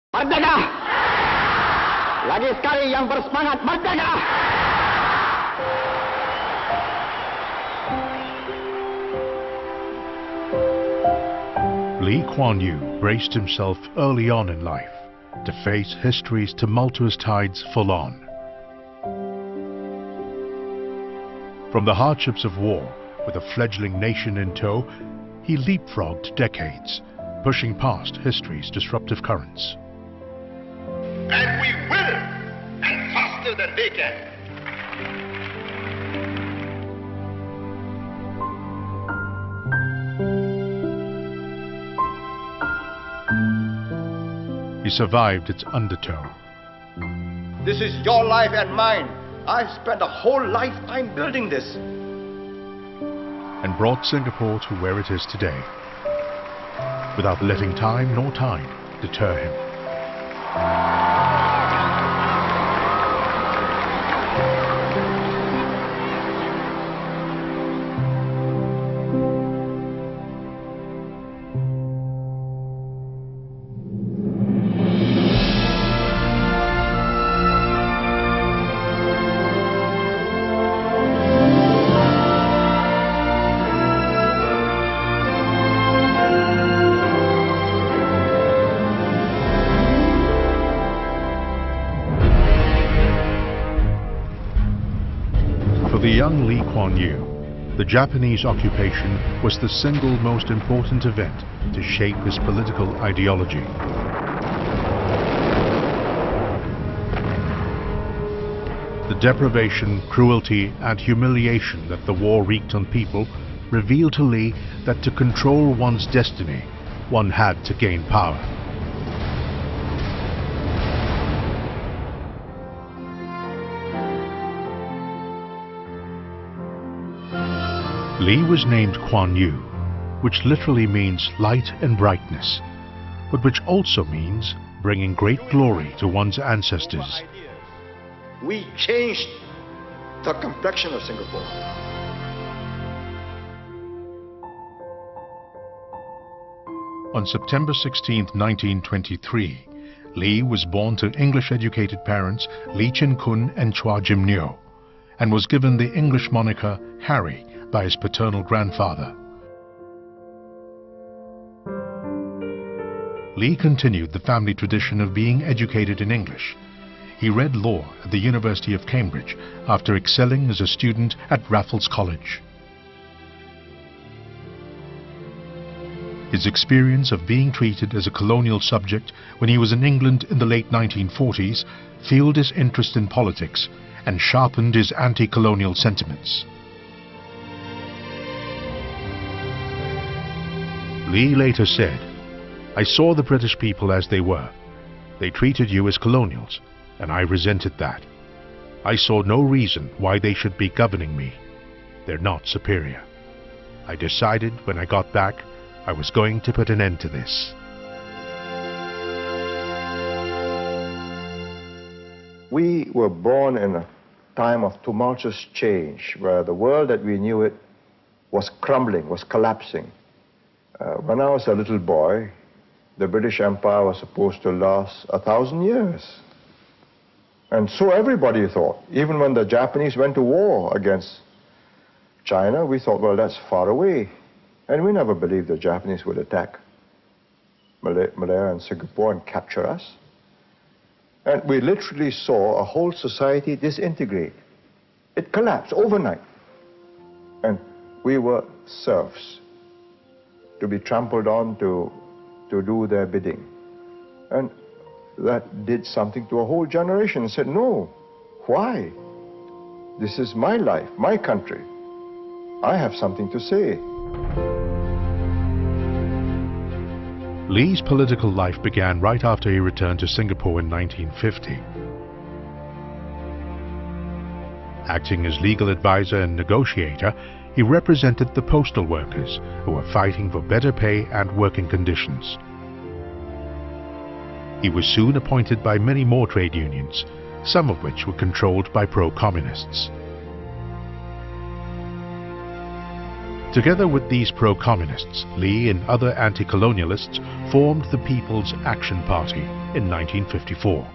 Merdeka! Lagi sekali yang bersemangat merdeka! Kuan Yew braced himself early on in life to face history's tumultuous tides full on. From the hardships of war, with a fledgling nation in tow, he leapfrogged decades, pushing past history's disruptive currents. And we will, and faster than they can. He survived its undertow. This is your life and mine. I spent a whole lifetime building this. And brought Singapore to where it is today, without letting time nor tide deter him. For the young Kuan Yew, the Japanese occupation was the single most important event to shape his political ideology. The deprivation, cruelty and humiliation that the war wreaked on people revealed to Lee that to control one's destiny, one had to gain power. Lee was named Kuan Yew, which literally means light and brightness, but which also means bringing great glory to one's ancestors. We changed the complexion of Singapore. On September 16, 1923, Lee was born to English-educated parents Lee Chin-kun and Chua Jim-nyo, and was given the English moniker Harry by his paternal grandfather. Lee continued the family tradition of being educated in English. He read law at the University of Cambridge after excelling as a student at Raffles College. His experience of being treated as a colonial subject when he was in England in the late 1940s fueled his interest in politics and sharpened his anti-colonial sentiments. Lee later said, "I saw the British people as they were. They treated you as colonials, and I resented that. I saw no reason why they should be governing me. They're not superior. I decided when I got back, I was going to put an end to this." We were born in a time of tumultuous change, where the world that we knew it was crumbling, was collapsing. When I was a little boy, the British Empire was supposed to last 1,000 years. And so everybody thought. Even when the Japanese went to war against China, we thought, well, that's far away. And we never believed the Japanese would attack Malaya and Singapore and capture us. And we literally saw a whole society disintegrate. It collapsed overnight. And we were serfs, to be trampled on, to do their bidding. And that did something to a whole generation and said, no, why? This is my life, my country. I have something to say. Lee's political life began right after he returned to Singapore in 1950. Acting as legal advisor and negotiator, he represented the postal workers who were fighting for better pay and working conditions. He was soon appointed by many more trade unions, some of which were controlled by pro-communists. Together with these pro-communists, Lee and other anti-colonialists formed the People's Action Party. in 1954.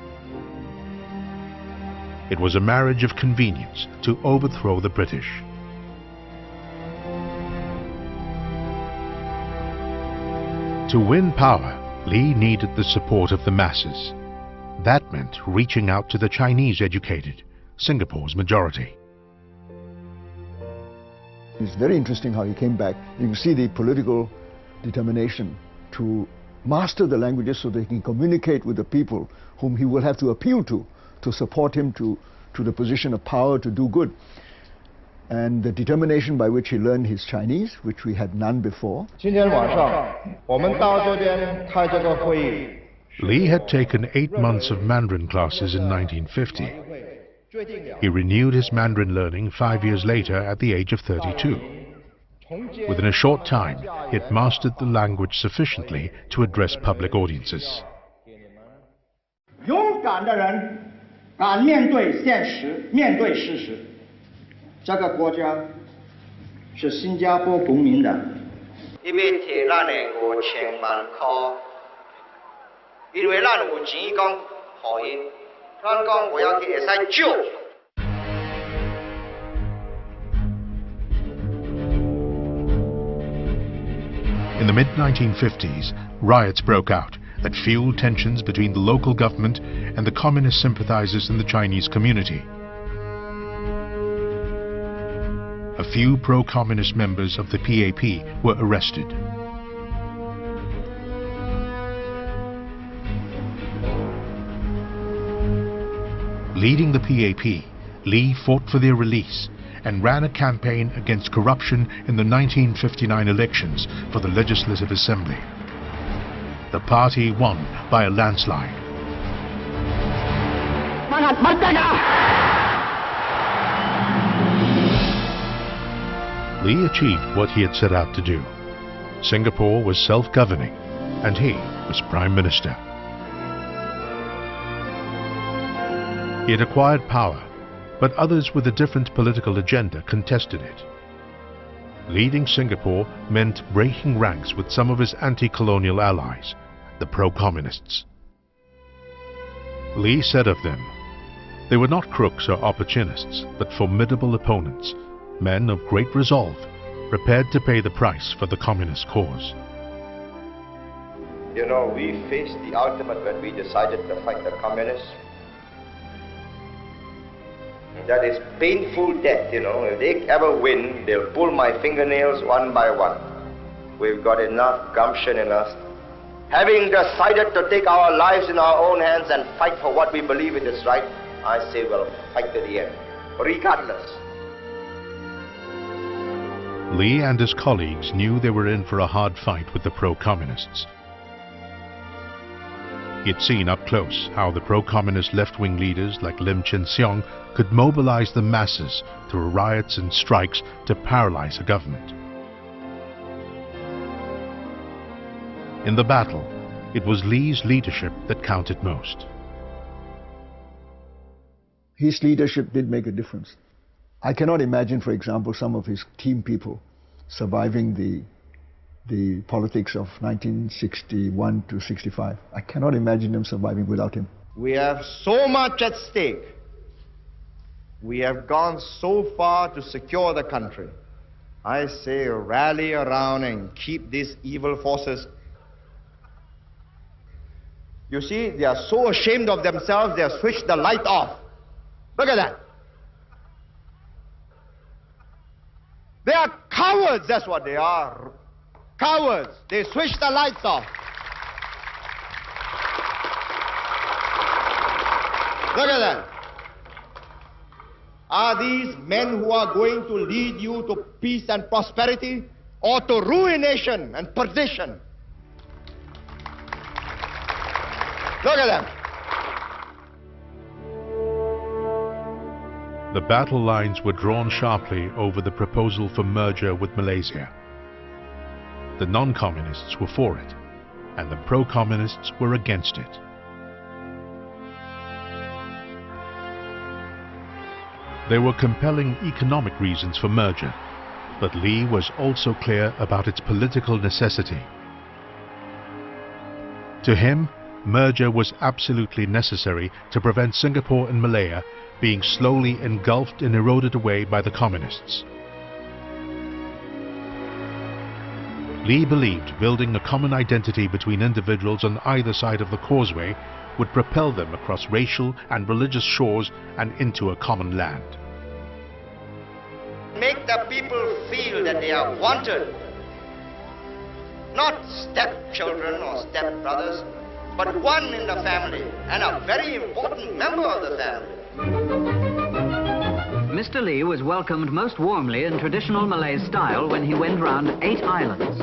It was a marriage of convenience to overthrow the British. To win power, Li needed the support of the masses. That meant reaching out to the Chinese educated, Singapore's majority. It's very interesting how he came back. You can see the political determination to master the languages so that he can communicate with the people whom he will have to appeal to support him to the position of power to do good. And the determination by which he learned his Chinese, which we had none before. Li had taken 8 months of Mandarin classes in 1950. He renewed his Mandarin learning 5 years later at the age of 32. Within a short time, he had mastered the language sufficiently to address public audiences. 勇敢的人敢面对现实，面对事实。这个国家是新加坡公民的。一边替咱的5000万块，因为咱有钱讲，互因，咱讲我要去会使救。 In the mid-1950s, riots broke out that fueled tensions between the local government and the communist sympathizers in the Chinese community. A few pro-communist members of the PAP were arrested. Leading the PAP, Li fought for their release and ran a campaign against corruption in the 1959 elections for the Legislative Assembly. The party won by a landslide. Li achieved what he had set out to do. Singapore was self-governing, and he was Prime Minister. He had acquired power, but others with a different political agenda contested it. Leading Singapore meant breaking ranks with some of his anti-colonial allies, the pro-communists. Li said of them, they were not crooks or opportunists, but formidable opponents, men of great resolve, prepared to pay the price for the communist cause. You know, we faced the ultimate when we decided to fight the communists. That is painful death, you know. If they ever win, they'll pull my fingernails one by one. We've got enough gumption in us. Having decided to take our lives in our own hands and fight for what we believe it is right, I say we'll fight to the end, regardless. Li and his colleagues knew they were in for a hard fight with the pro-communists. He had seen up close how the pro-communist left-wing leaders like Lim Chin Siong could mobilize the masses through riots and strikes to paralyze a government. In the battle, it was Li's leadership that counted most. His leadership did make a difference. I cannot imagine, for example, some of his team people surviving the politics of 1961 to 65. I cannot imagine them surviving without him. We have so much at stake. We have gone so far to secure the country. I say rally around and keep these evil forces. You see, they are so ashamed of themselves, they have switched the light off. Look at that. They are cowards, that's what they are. Cowards. They switch the lights off. Look at that. Are these men who are going to lead you to peace and prosperity or to ruination and perdition? Look at them. The battle lines were drawn sharply over the proposal for merger with Malaysia. The non-communists were for it, and the pro-communists were against it. There were compelling economic reasons for merger, but Li was also clear about its political necessity. To him, merger was absolutely necessary to prevent Singapore and Malaya being slowly engulfed and eroded away by the communists. Lee believed building a common identity between individuals on either side of the causeway would propel them across racial and religious shores and into a common land. Make the people feel that they are wanted. Not stepchildren or stepbrothers, but one in the family and a very important member of the family. Mr. Lee was welcomed most warmly in traditional Malay style when he went round 8 islands.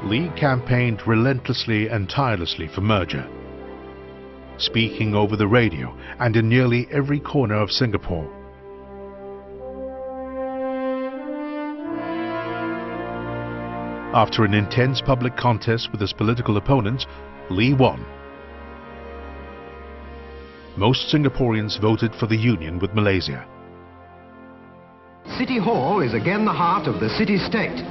Lee campaigned relentlessly and tirelessly for merger, speaking over the radio and in nearly every corner of Singapore. After an intense public contest with his political opponents, Lee won. Most Singaporeans voted for the union with Malaysia. City Hall is again the heart of the city-state.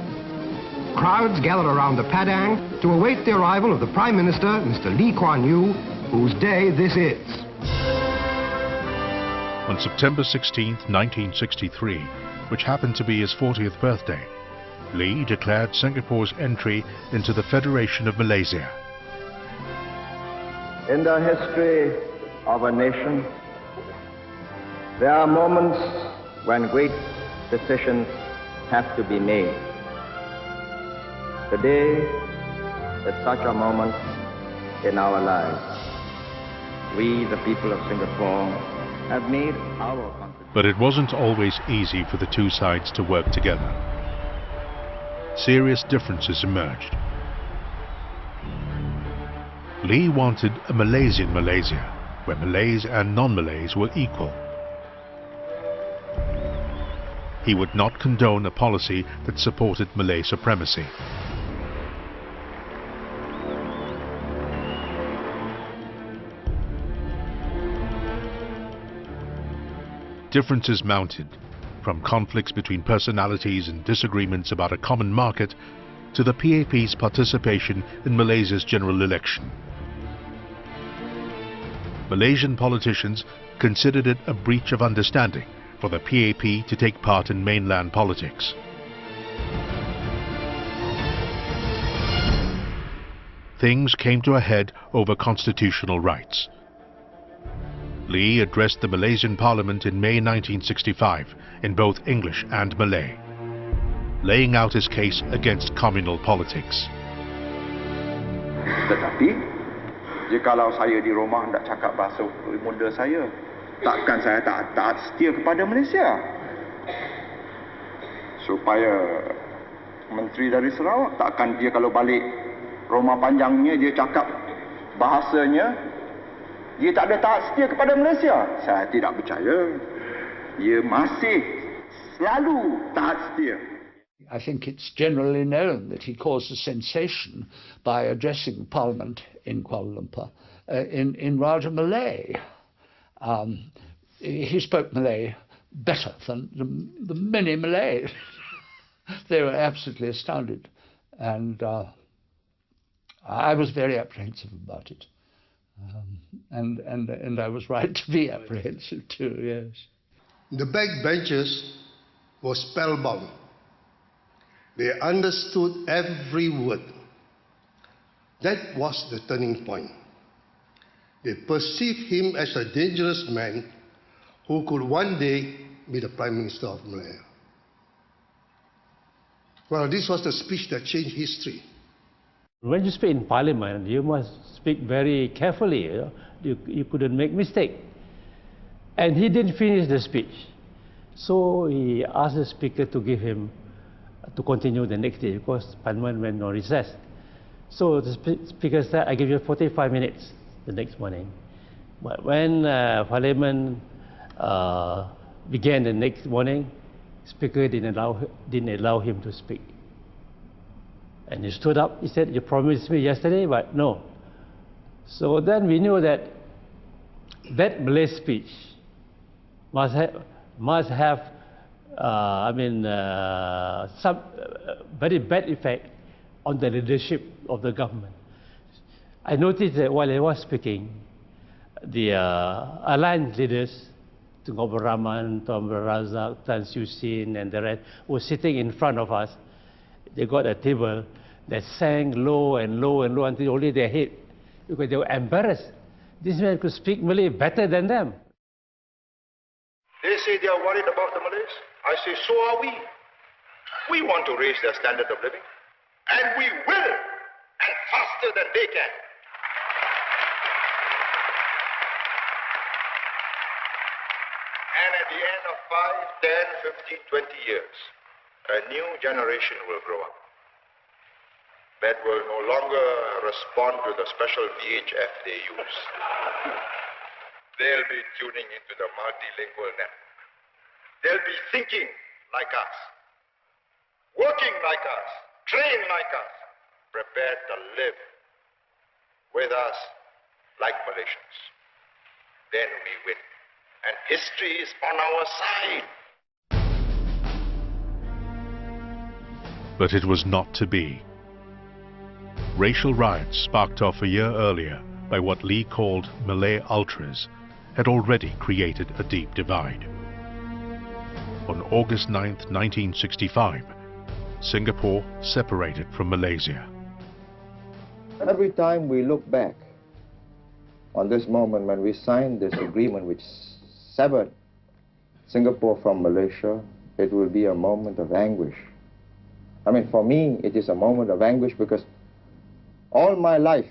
Crowds gather around the Padang to await the arrival of the Prime Minister, Mr. Kuan Yew, whose day this is. On September 16, 1963, which happened to be his 40th birthday, Lee declared Singapore's entry into the Federation of Malaysia. In the history of a nation, there are moments when great decisions have to be made. Today is such a moment in our lives. We, the people of Singapore, have made our contribution. But it wasn't always easy for the two sides to work together. Serious differences emerged. Lee wanted a Malaysian Malaysia, where Malays and non-Malays were equal. He would not condone a policy that supported Malay supremacy. Differences mounted, from conflicts between personalities and disagreements about a common market to the PAP's participation in Malaysia's general election. Malaysian politicians considered it a breach of understanding for the PAP to take part in mainland politics. Things came to a head over constitutional rights. Lee addressed the Malaysian Parliament in May 1965 in both English and Malay, laying out his case against communal politics. Tetapi, jikalau saya di rumah tidak cakap bahasa muda saya, takkan saya tak setia kepada Malaysia. Supaya Menteri dari Sarawak, takkan dia kalau balik rumah panjangnya dia cakap bahasanya, dia tak ada taat setia kepada Malaysia. Saya tidak percaya. Dia masih selalu taat setia. I think it's generally known that he caused a sensation by addressing Parliament in Kuala Lumpur in Raja Malay. He spoke Malay better than the many Malays. They were absolutely astounded, and I was very apprehensive about it. And I was right to be apprehensive too, yes. The backbenchers were spellbound. They understood every word. That was the turning point. They perceived him as a dangerous man who could one day be the Prime Minister of Malaya. Well, this was the speech that changed history. When you speak in Parliament, you must speak very carefully. You couldn't make mistake. And he didn't finish the speech. So he asked the speaker to give him, to continue the next day because Parliament went on recess. So the speaker said, I give you 45 minutes the next morning. But when Parliament began the next morning, speaker didn't allow him to speak. And he stood up, he said, you promised me yesterday, but no. So then we knew that that Malay speech must have some very bad effect on the leadership of the government. I noticed that while I was speaking, the alliance leaders, Tun Abdul Rahman, Tun Abdul Razak, Tan Siew Sin, and the rest, were sitting in front of us. They got a table that sang low and low and low until only their head, because they were embarrassed. This man could speak Malay better than them. They say they are worried about the Malays. I say, so are we. We want to raise their standard of living. And we will, and faster than they can. And at the end of 5, 10, 15, 20 years, a new generation will grow up that will no longer respond to the special VHF they use. They'll be tuning into the multilingual network. They'll be thinking like us, working like us, trained like us, prepared to live with us like Malaysians. Then we win. And history is on our side. But it was not to be. Racial riots sparked off a year earlier by what Lee called Malay Ultras had already created a deep divide. On August 9, 1965, Singapore separated from Malaysia. Every time we look back on this moment when we signed this agreement which severed Singapore from Malaysia, it will be a moment of anguish. I mean, for me, it is a moment of anguish because all my life,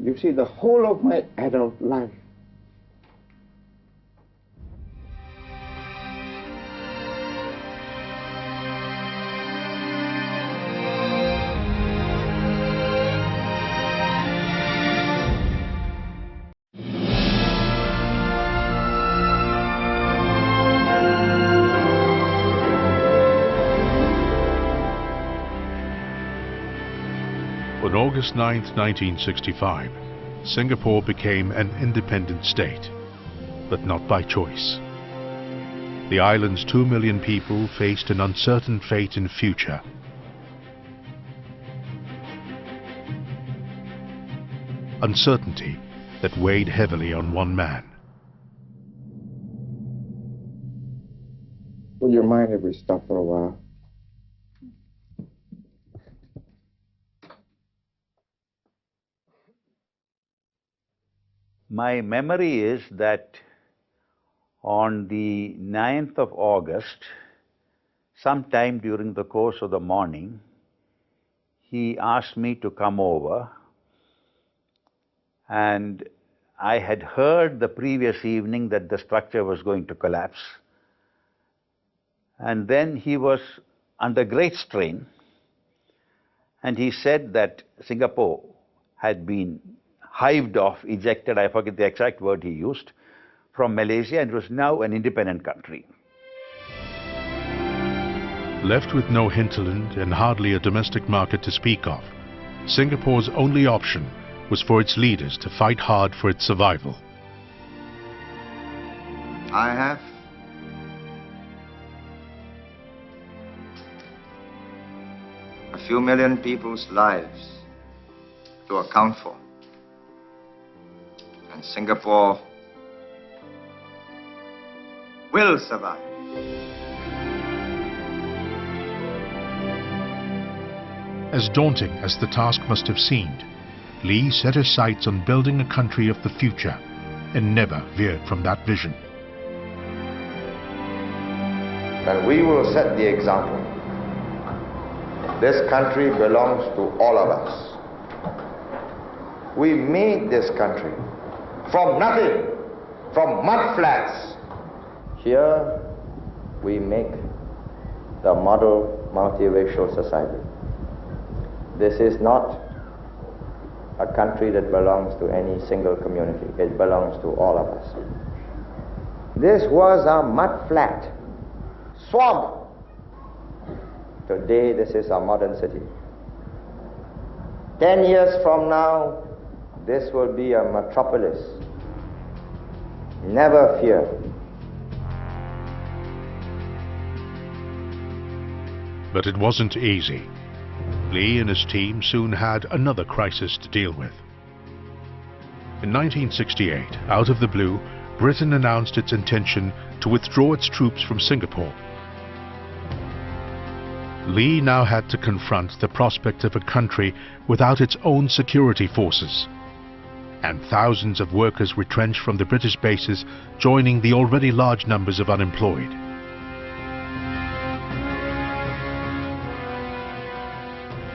you see, the whole of my adult life, On August 9, 1965, Singapore became an independent state, but not by choice. The island's 2 million people faced an uncertain fate in future. Uncertainty that weighed heavily on one man. would you mind if we stop for a while? My memory is that on the 9th of August, sometime during the course of the morning, he asked me to come over, and I had heard the previous evening that the structure was going to collapse. And then he was under great strain, and he said that Singapore had been hived off, ejected, I forget the exact word he used, from Malaysia, and was now an independent country. Left with no hinterland and hardly a domestic market to speak of, Singapore's only option was for its leaders to fight hard for its survival. I have a few million people's lives to account for. And Singapore will survive. As daunting as the task must have seemed, Lee set his sights on building a country of the future and never veered from that vision. And we will set the example. This country belongs to all of us. We made this country from nothing, from mud flats. Here we make the model multiracial society. This is not a country that belongs to any single community. It belongs to all of us. This was a mud flat, swamp. Today this is a modern city. 10 years from now, This will be a metropolis. Never fear. But it wasn't easy. Lee and his team soon had another crisis to deal with. In 1968, out of the blue, Britain announced its intention to withdraw its troops from Singapore. Lee now had to confront the prospect of a country without its own security forces, and thousands of workers retrenched from the British bases, joining the already large numbers of unemployed.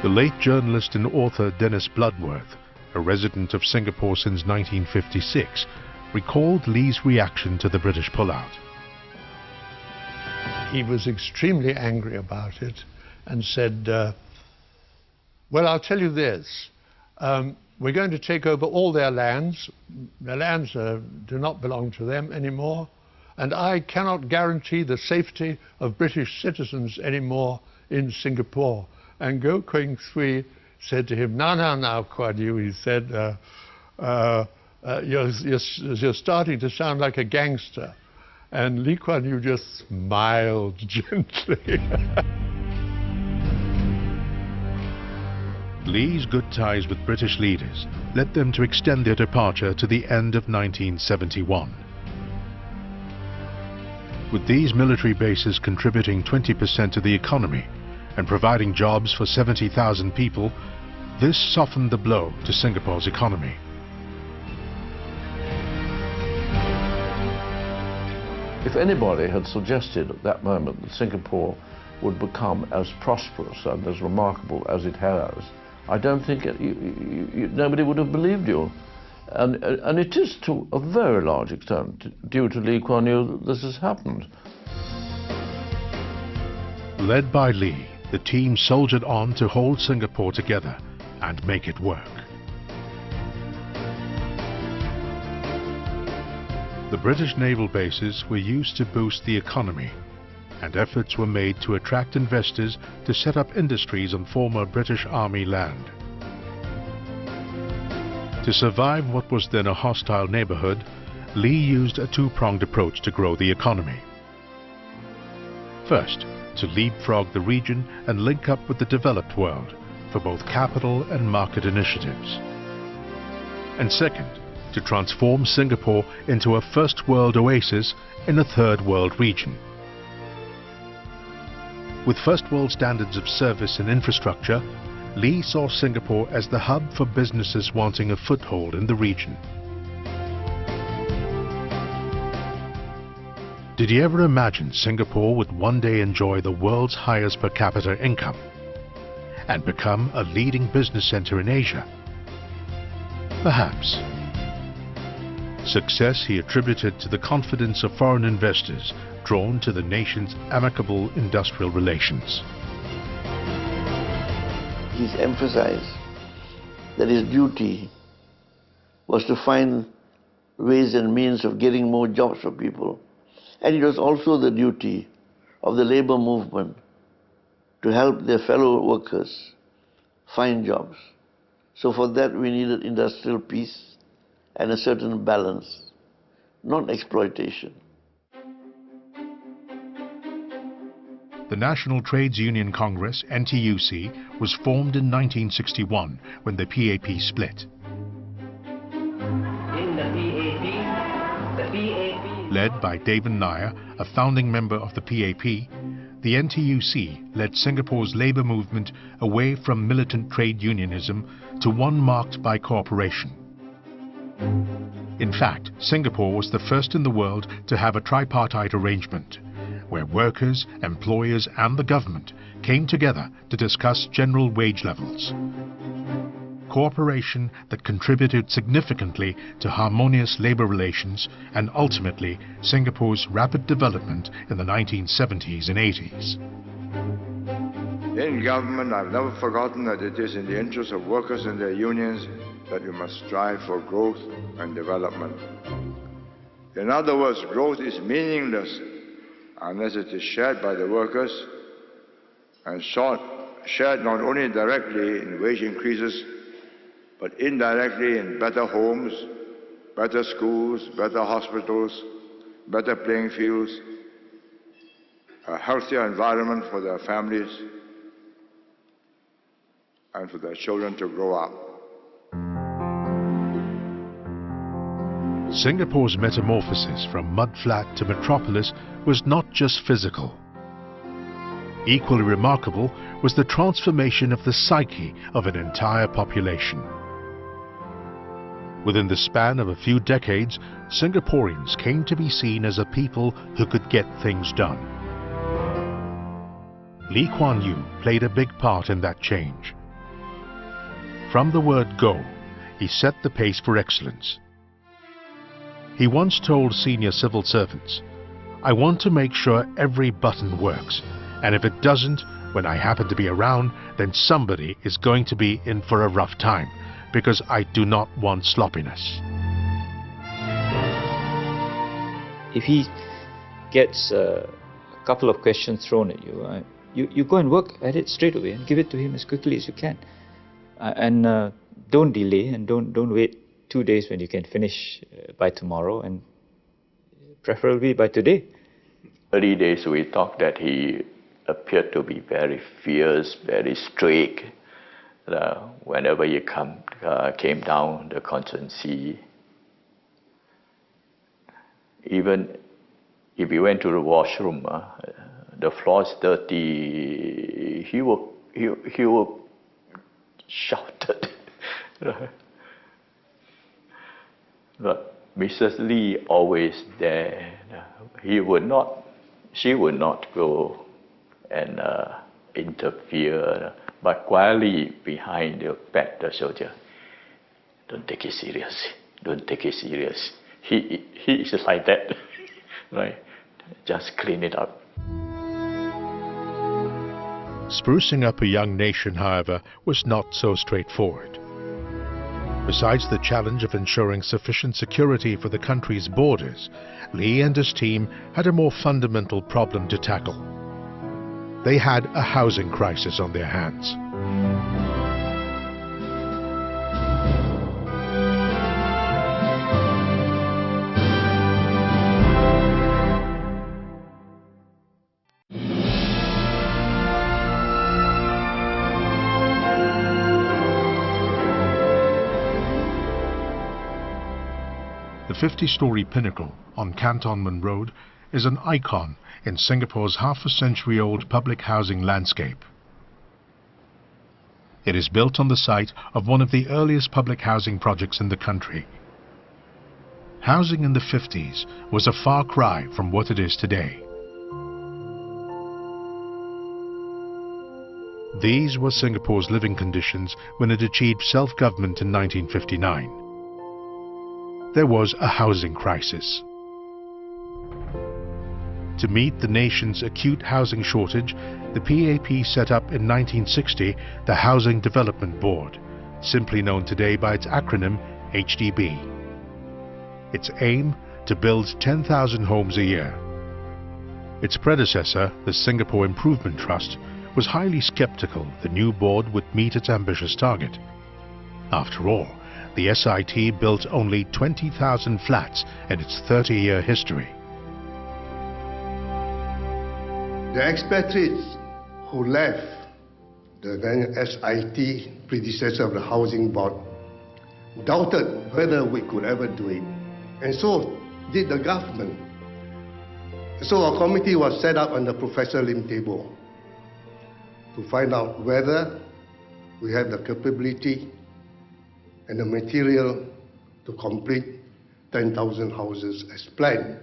The late journalist and author Dennis Bloodworth, a resident of Singapore since 1956, recalled Lee's reaction to the British pullout. He was extremely angry about it and said, well, I'll tell you this, we're going to take over all their lands. Their lands do not belong to them anymore, and I cannot guarantee the safety of British citizens anymore in Singapore. And Goh Keng Swee said to him, now, Kuan Yew, he said, you're starting to sound like a gangster. And Lee Kuan Yew just smiled gently. Lee's good ties with British leaders led them to extend their departure to the end of 1971. With these military bases contributing 20% of the economy and providing jobs for 70,000 people, this softened the blow to Singapore's economy. If anybody had suggested at that moment that Singapore would become as prosperous and as remarkable as it has, I don't think nobody would have believed you. And it is to a very large extent due to Lee Kuan Yew that this has happened. Led by Lee, the team soldiered on to hold Singapore together and make it work. The British naval bases were used to boost the economy, and efforts were made to attract investors to set up industries on former British Army land. To survive what was then a hostile neighborhood, Lee used a two-pronged approach to grow the economy. First, to leapfrog the region and link up with the developed world for both capital and market initiatives. And second, to transform Singapore into a first world oasis in a third world region. With first world standards of service and infrastructure, Lee saw Singapore as the hub for businesses wanting a foothold in the region. Did he ever imagine Singapore would one day enjoy the world's highest per capita income and become a leading business center in Asia? Perhaps. Success he attributed to the confidence of foreign investors drawn to the nation's amicable industrial relations. He's emphasized that his duty was to find ways and means of getting more jobs for people. And it was also the duty of the labor movement to help their fellow workers find jobs. So for that we needed industrial peace and a certain balance, not exploitation. The National Trades Union Congress, NTUC, was formed in 1961 when the PAP split. In the PAP Led by David Nair, a founding member of the PAP, the NTUC led Singapore's labour movement away from militant trade unionism to one marked by cooperation. In fact, Singapore was the first in the world to have a tripartite arrangement, where workers, employers and the government came together to discuss general wage levels. Cooperation that contributed significantly to harmonious labour relations and ultimately Singapore's rapid development in the 1970s and 80s. In government, I've never forgotten that it is in the interest of workers and their unions that we must strive for growth and development. In other words, growth is meaningless unless it is shared by the workers and shared not only directly in wage increases, but indirectly in better homes, better schools, better hospitals, better playing fields, a healthier environment for their families and for their children to grow up. Singapore's metamorphosis from mudflat to metropolis was not just physical. Equally remarkable was the transformation of the psyche of an entire population. Within the span of a few decades, Singaporeans came to be seen as a people who could get things done. Lee Kuan Yew played a big part in that change. From the word go, he set the pace for excellence. He once told senior civil servants, "I want to make sure every button works, and if it doesn't, when I happen to be around, then somebody is going to be in for a rough time, because I do not want sloppiness." If he gets a couple of questions thrown at you, you go and work at it straight away and give it to him as quickly as you can. And don't delay, and don't wait 2 days when you can finish by tomorrow, and preferably by today. Early days we thought that he appeared to be very fierce, very strict. Whenever he came down the constituency, even if he went to the washroom, the floor is dirty, he would shout. But Mrs. Lee always there. She would not go and interfere, but quietly behind the back the soldier. Don't take it serious. Don't take it serious. He is like that, right? Just clean it up. Sprucing up a young nation, however, was not so straightforward. Besides the challenge of ensuring sufficient security for the country's borders, Lee and his team had a more fundamental problem to tackle. They had a housing crisis on their hands. The 50-story pinnacle on Cantonment Road is an icon in Singapore's half-a-century-old public housing landscape. It is built on the site of one of the earliest public housing projects in the country. Housing in the 50s was a far cry from what it is today. These were Singapore's living conditions when it achieved self-government in 1959. There was a housing crisis. To meet the nation's acute housing shortage, the PAP set up in 1960 the Housing Development Board, simply known today by its acronym HDB. Its aim, to build 10,000 homes a year. Its predecessor, the Singapore Improvement Trust, was highly skeptical the new board would meet its ambitious target. After all, the SIT built only 20,000 flats in its 30-year history. The expatriates who left the then SIT, predecessor of the Housing Board, doubted whether we could ever do it. And so did the government. So a committee was set up under Professor Lim Tebo to find out whether we have the capability and the material to complete 10,000 houses as planned.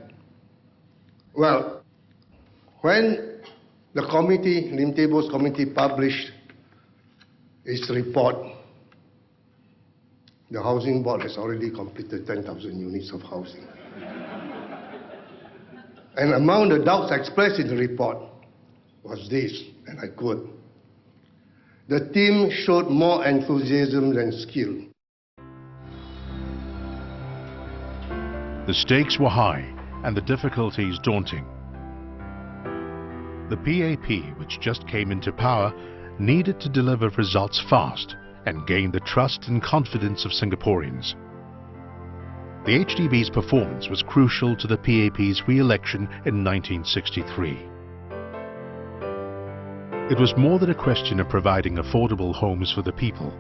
Well, when the committee, Lim Tebo's committee, published its report, the Housing Board has already completed 10,000 units of housing. And among the doubts expressed in the report was this, and I quote, "The team showed more enthusiasm than skill." The stakes were high and the difficulties daunting. The PAP, which just came into power, needed to deliver results fast and gained the trust and confidence of Singaporeans. The HDB's performance was crucial to the PAP's re-election in 1963. It was more than a question of providing affordable homes for the people.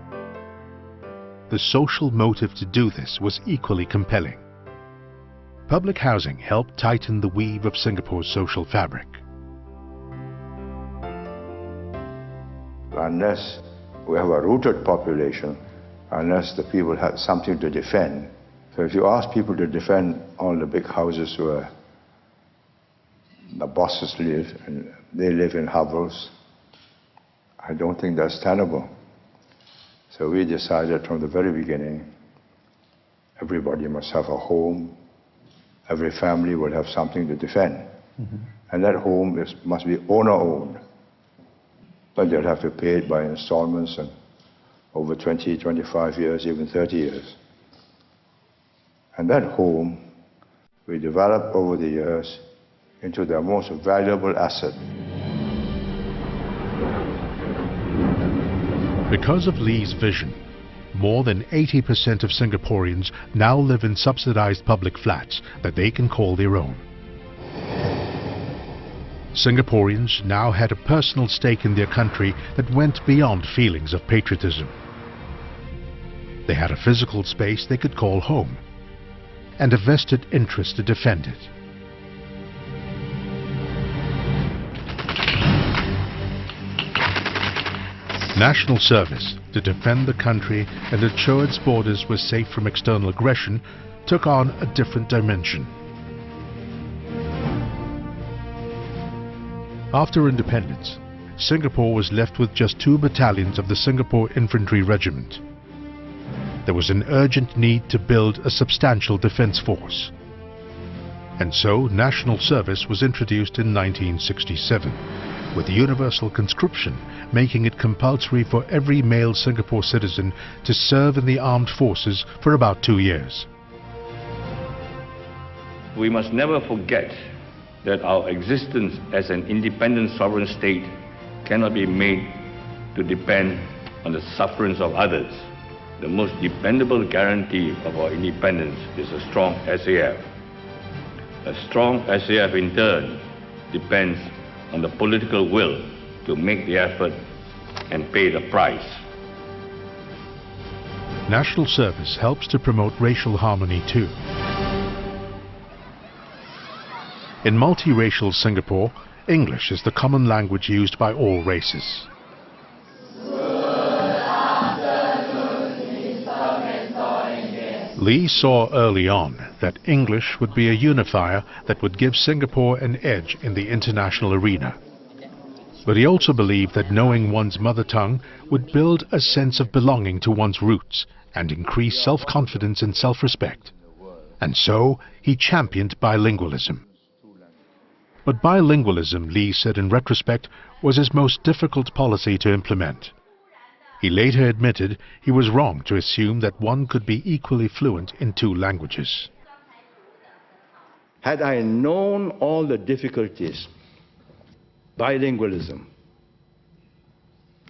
The social motive to do this was equally compelling. Public housing helped tighten the weave of Singapore's social fabric. Unless we have a rooted population, unless the people had something to defend. So if you ask people to defend all the big houses where the bosses live, and they live in hovels, I don't think that's tenable. So we decided from the very beginning, everybody must have a home, every family will have something to defend. And that home must be owner-owned. But they'll have to pay it by installments and over 20, 25 years, even 30 years. And that home we developed over the years into their most valuable asset. Because of Lee's vision, more than 80% of Singaporeans now live in subsidized public flats that they can call their own. Singaporeans now had a personal stake in their country that went beyond feelings of patriotism. They had a physical space they could call home, and a vested interest to defend it. National service to defend the country and ensure its borders were safe from external aggression took on a different dimension. After independence, Singapore was left with just 2 battalions of the Singapore Infantry Regiment. There was an urgent need to build a substantial defense force. And so national service was introduced in 1967, with universal conscription making it compulsory for every male Singapore citizen to serve in the armed forces for about 2 years. We must never forget that our existence as an independent sovereign state cannot be made to depend on the sufferance of others. The most dependable guarantee of our independence is a strong SAF. A strong SAF in turn depends on the political will to make the effort and pay the price. National service helps to promote racial harmony too. In multiracial Singapore, English is the common language used by all races. Lee saw early on that English would be a unifier that would give Singapore an edge in the international arena. But he also believed that knowing one's mother tongue would build a sense of belonging to one's roots and increase self-confidence and self-respect. And so he championed bilingualism. But bilingualism, Lee said in retrospect, was his most difficult policy to implement. He later admitted he was wrong to assume that one could be equally fluent in 2 languages. Had I known all the difficulties, bilingualism,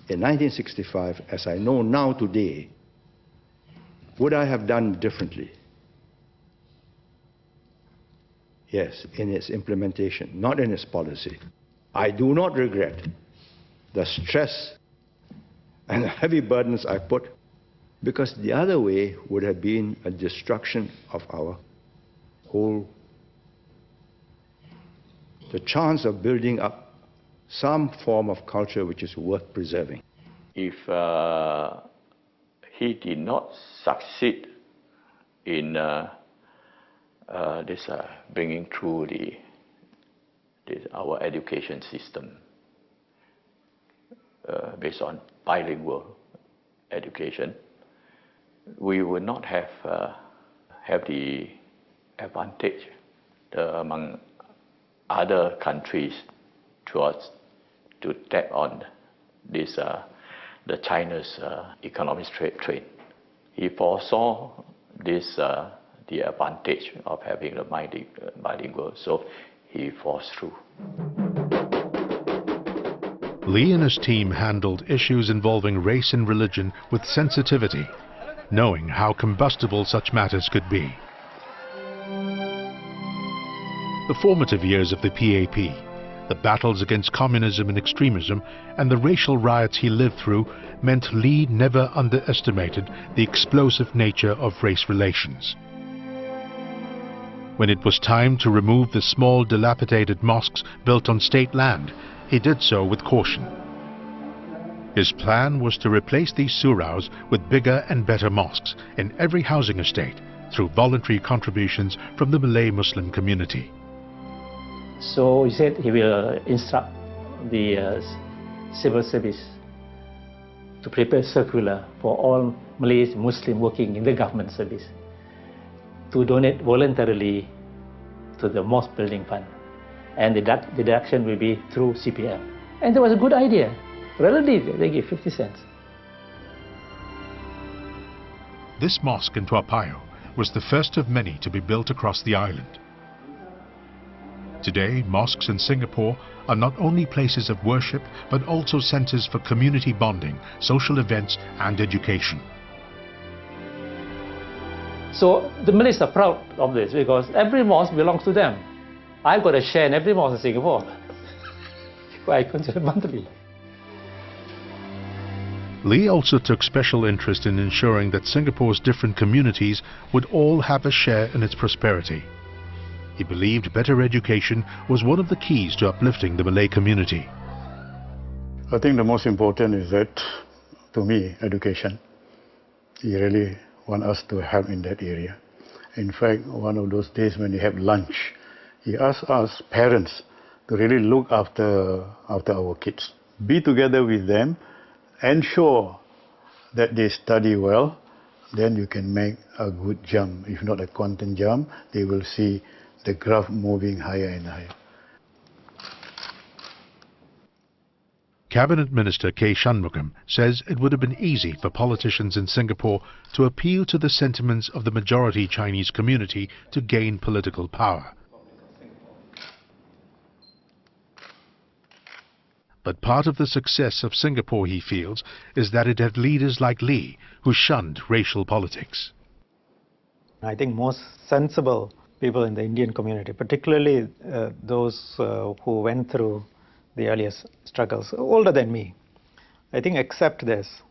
in 1965, as I know now today, would I have done differently? Yes, in its implementation, not in its policy. I do not regret the stress and the heavy burdens I put, because the other way would have been a destruction of our whole, the chance of building up some form of culture which is worth preserving. If he did not succeed in bringing through our education system based on bilingual education, we would not have the advantage among other countries to tap on this the China's economic trade. He foresaw this the advantage of having the bilingual, so he forced through. Lee and his team handled issues involving race and religion with sensitivity, knowing how combustible such matters could be. The formative years of the PAP, the battles against communism and extremism, and the racial riots he lived through meant Lee never underestimated the explosive nature of race relations. When it was time to remove the small dilapidated mosques built on state land, he did so with caution. His plan was to replace these suraus with bigger and better mosques in every housing estate through voluntary contributions from the Malay Muslim community. So he said he will instruct the civil service to prepare circular for all Malays Muslim working in the government service to donate voluntarily to the mosque building fund, and the deduction will be through CPF. And that was a good idea. Relatively, they give 50 cents. This mosque in Toa Payoh was the first of many to be built across the island. Today, mosques in Singapore are not only places of worship, but also centers for community bonding, social events, and education. So the Malays are proud of this because every mosque belongs to them. I've got a share in every mosque in Singapore. I consider monthly. Lee also took special interest in ensuring that Singapore's different communities would all have a share in its prosperity. He believed better education was one of the keys to uplifting the Malay community. I think the most important is that, to me, education. He really wants us to help in that area. In fact, one of those days when he had lunch, he asked us parents to really look after our kids. Be together with them, ensure that they study well, then you can make a good jump. If not a quantum jump, they will see the graph moving higher and higher. Cabinet Minister K. Shanmugam says it would have been easy for politicians in Singapore to appeal to the sentiments of the majority Chinese community to gain political power. But part of the success of Singapore, he feels, is that it had leaders like Lee who shunned racial politics. I think most sensible people in the Indian community, particularly those who went through the earliest struggles, older than me, I think accept this,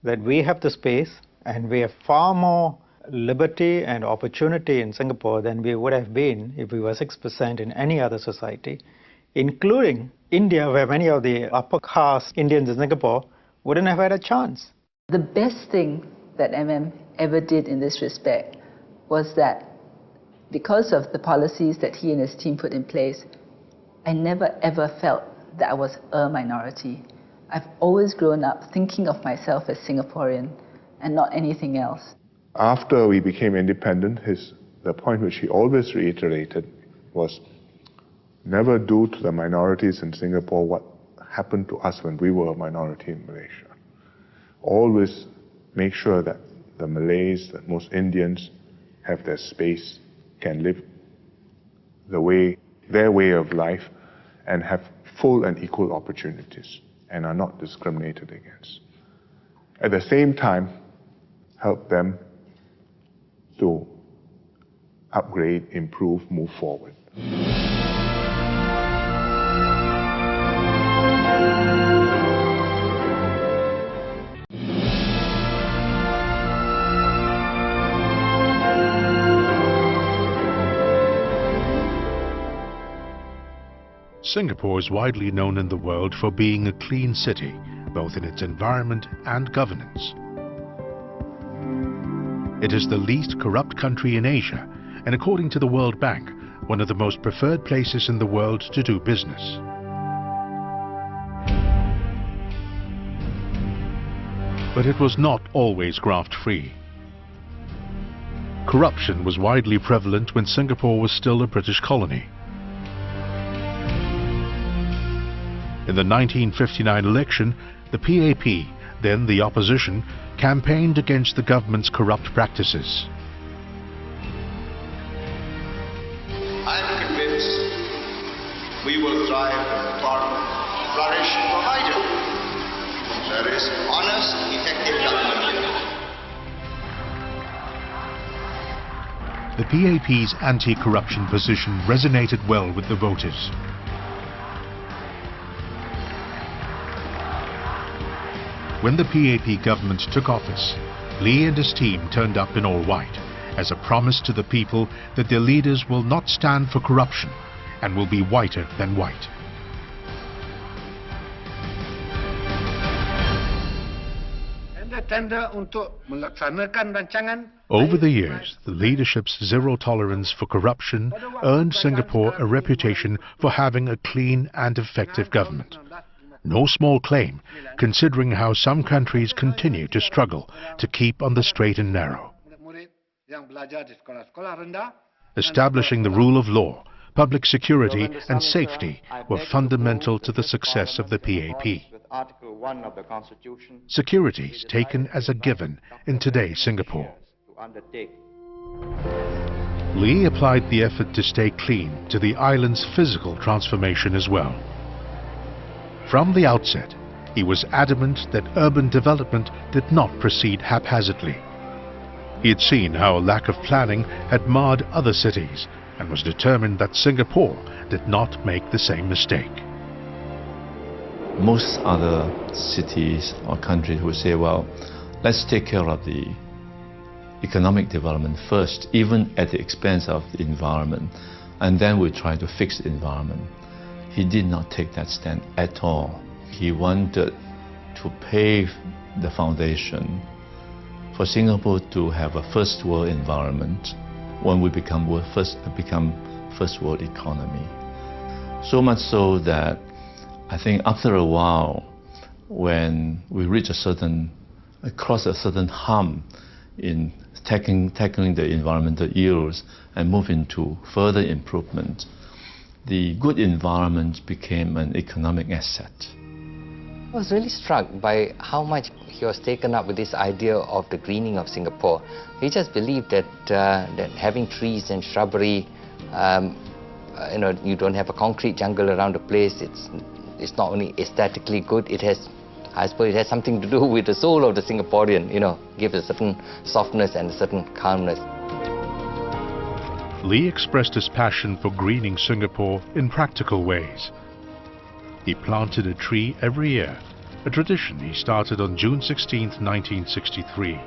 that we have the space and we have far more liberty and opportunity in Singapore than we would have been if we were 6% in any other society, including India, where many of the upper caste Indians in Singapore wouldn't have had a chance. The best thing that ever did in this respect was that because of the policies that he and his team put in place, I never ever felt that I was a minority. I've always grown up thinking of myself as Singaporean and not anything else. After we became independent, the point which he always reiterated was never do to the minorities in Singapore what happened to us when we were a minority in Malaysia. Always make sure that the Malays, that most Indians have their space, can live their way of life and have full and equal opportunities and are not discriminated against. At the same time, help them to upgrade, improve, move forward. Singapore is widely known in the world for being a clean city, both in its environment and governance. It is the least corrupt country in Asia, and according to the World Bank, one of the most preferred places in the world to do business. But it was not always graft-free. Corruption was widely prevalent when Singapore was still a British colony. In the 1959 election, the PAP, then the opposition, campaigned against the government's corrupt practices. I am convinced we will thrive in Parliament flourish provided there is honest, effective government. The PAP's anti-corruption position resonated well with the voters. When the PAP government took office, Lee and his team turned up in all white as a promise to the people that their leaders will not stand for corruption and will be whiter than white. Over the years, the leadership's zero tolerance for corruption earned Singapore a reputation for having a clean and effective government. No small claim, considering how some countries continue to struggle to keep on the straight and narrow. Establishing the rule of law, public security and safety were fundamental to the success of the PAP. Securities taken as a given in today's Singapore. Lee applied the effort to stay clean to the island's physical transformation as well. From the outset, he was adamant that urban development did not proceed haphazardly. He had seen how a lack of planning had marred other cities and was determined that Singapore did not make the same mistake. Most other cities or countries would say, well, let's take care of the economic development first, even at the expense of the environment, and then we try to fix the environment. He did not take that stand at all. He wanted to pave the foundation for Singapore to have a first world environment when we become first world economy. So much so that I think after a while, when we reach cross a certain hump in tackling the environmental ills and move into further improvement, the good environment became an economic asset. I was really struck by how much he was taken up with this idea of the greening of Singapore. He just believed that that having trees and shrubbery, you don't have a concrete jungle around the place. It's not only aesthetically good. I suppose it has something to do with the soul of the Singaporean. Give a certain softness and a certain calmness. Lee expressed his passion for greening Singapore in practical ways. He planted a tree every year, a tradition he started on June 16, 1963,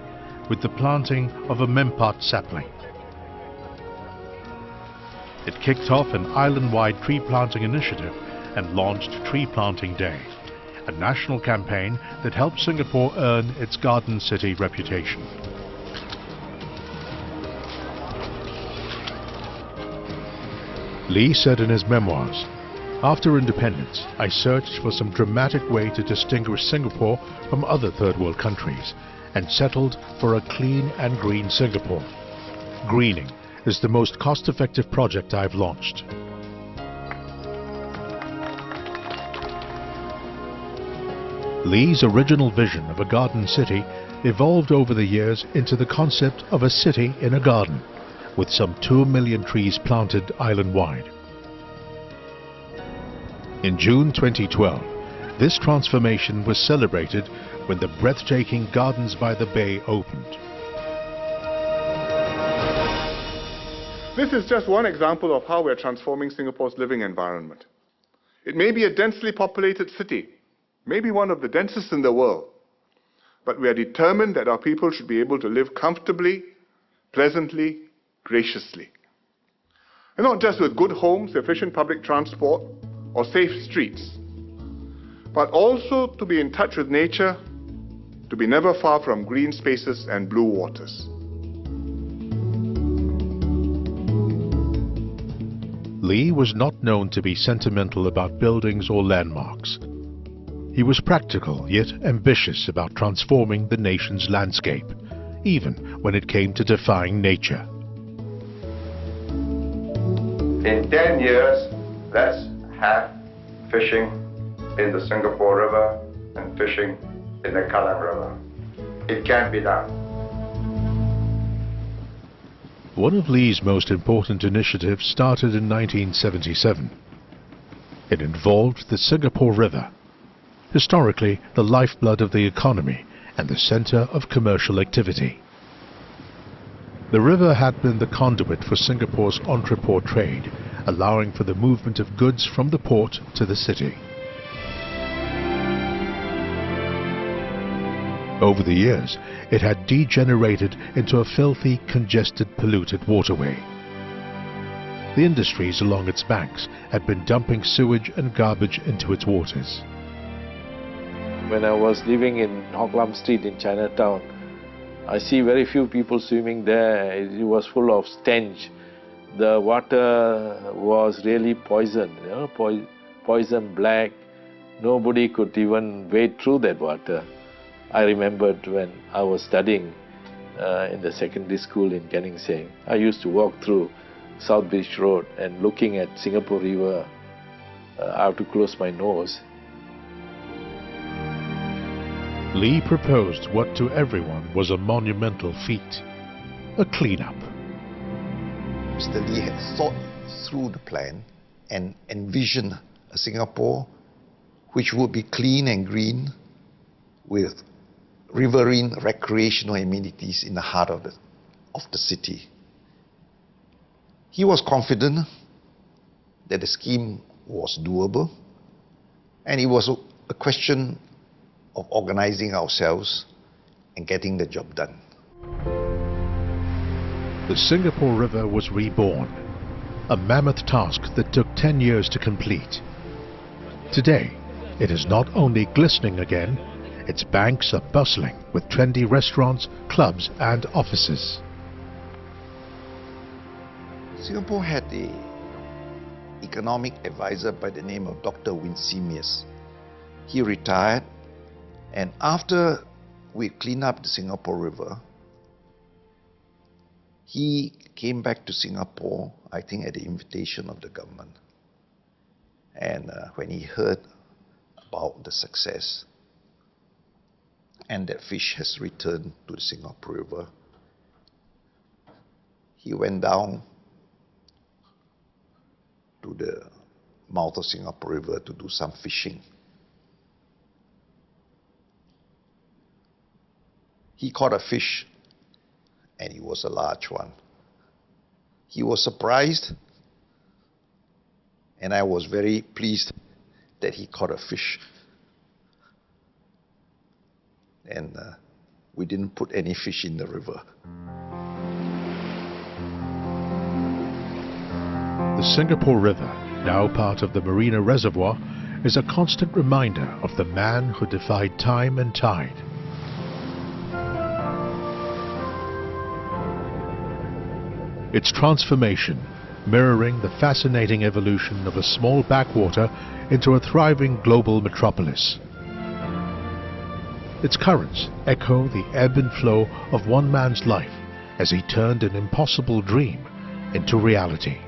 with the planting of a Mempat sapling. It kicked off an island-wide tree planting initiative and launched Tree Planting Day, a national campaign that helped Singapore earn its garden city reputation. Lee said in his memoirs, "After independence, I searched for some dramatic way to distinguish Singapore from other third world countries and settled for a clean and green Singapore. Greening is the most cost-effective project I've launched." Lee's original vision of a garden city evolved over the years into the concept of a city in a garden, with some 2 million trees planted island-wide. In June 2012, this transformation was celebrated when the breathtaking Gardens by the Bay opened. This is just one example of how we're transforming Singapore's living environment. It may be a densely populated city, maybe one of the densest in the world, but we are determined that our people should be able to live comfortably, pleasantly, graciously. And not just with good homes, efficient public transport, or safe streets, but also to be in touch with nature, to be never far from green spaces and blue waters. Lee was not known to be sentimental about buildings or landmarks. He was practical yet ambitious about transforming the nation's landscape, even when it came to defying nature. In 10 years, let's have fishing in the Singapore River and fishing in the Kallang River. It can be done. One of Lee's most important initiatives started in 1977. It involved the Singapore River, historically the lifeblood of the economy and the center of commercial activity. The river had been the conduit for Singapore's entrepôt trade, allowing for the movement of goods from the port to the city. Over the years, it had degenerated into a filthy, congested, polluted waterway. The industries along its banks had been dumping sewage and garbage into its waters. When I was living in Hock Lam Street in Chinatown, I see very few people swimming there. It was full of stench. The water was really poisoned, poison black. Nobody could even wade through that water. I remembered when I was studying in the secondary school in Canning Seng, I used to walk through South Beach Road and looking at Singapore River, I have to close my nose. Lee proposed what to everyone was a monumental feat, a clean-up. Mr. Lee had thought through the plan and envisioned a Singapore which would be clean and green with riverine recreational amenities in the heart of the city. He was confident that the scheme was doable, and it was a question of organizing ourselves and getting the job done. The Singapore River was reborn, a mammoth task that took 10 years to complete. Today, it is not only glistening again, its banks are bustling with trendy restaurants, clubs and offices. Singapore had an economic advisor by the name of Dr. Wincy Mies. He retired, and after we cleaned up the Singapore River, he came back to Singapore, I think at the invitation of the government. And when he heard about the success and that fish has returned to the Singapore River, he went down to the mouth of Singapore River to do some fishing. He caught a fish, and it was a large one. He was surprised, and I was very pleased that he caught a fish. And we didn't put any fish in the river. The Singapore River, now part of the Marina Reservoir, is a constant reminder of the man who defied time and tide. Its transformation, mirroring the fascinating evolution of a small backwater into a thriving global metropolis. Its currents echo the ebb and flow of one man's life as he turned an impossible dream into reality.